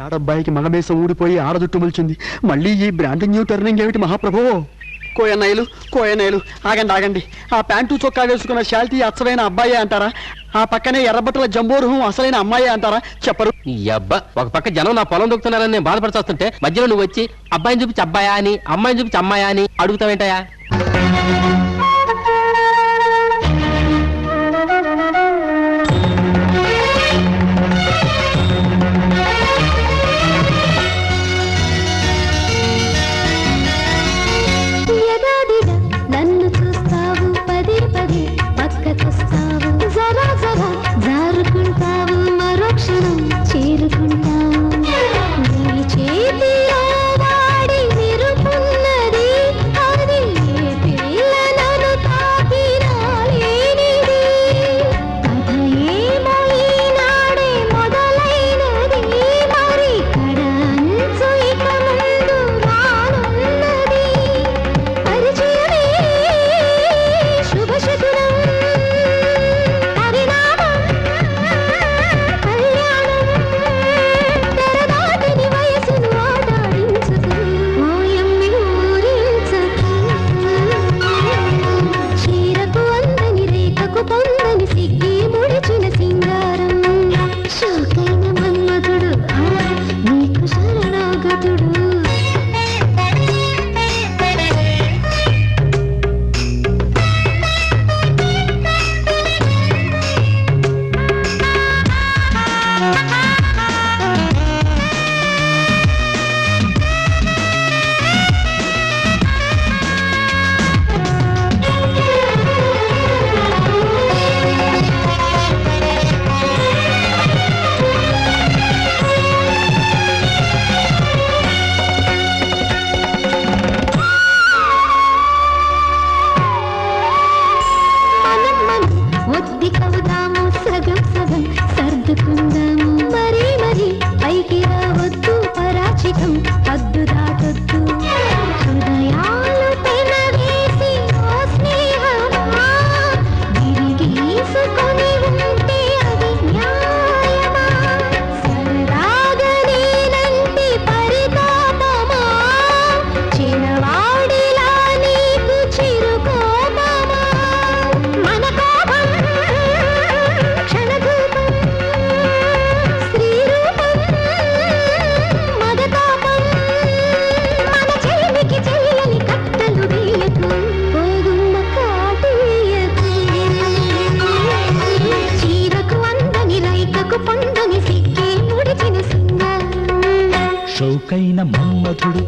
ఆడబ్బాయికి మగమేసం ఊడిపోయి ఆడదుట్టు మొలిచింది. మళ్ళీ ఈ బ్రాండ్ న్యూ టర్నింగ్ ఏమిటి మహాప్రభో? కోయనైలు ఆగండి. ఆ ప్యాంటు చొక్కా వేసుకున్న శాల్తీ అచ్చలైన అబ్బాయే అంటారా? ఆ పక్కనే ఎర్రబట్టల జంబోరుహం అసలైన అమ్మాయే అంటారా? చెప్పరు. అబ్బా, ఒక పక్క జనం నా పొలం దొక్కుతున్నారని నేను బాధపడుతుంటే మధ్యలో నువ్వు వచ్చి అబ్బాయిని చూపించి అబ్బాయా అని, అమ్మాయిని చూపించి అమ్మాయా అని అడుగుతావేంటయా? షౌకైన మన్మధుడు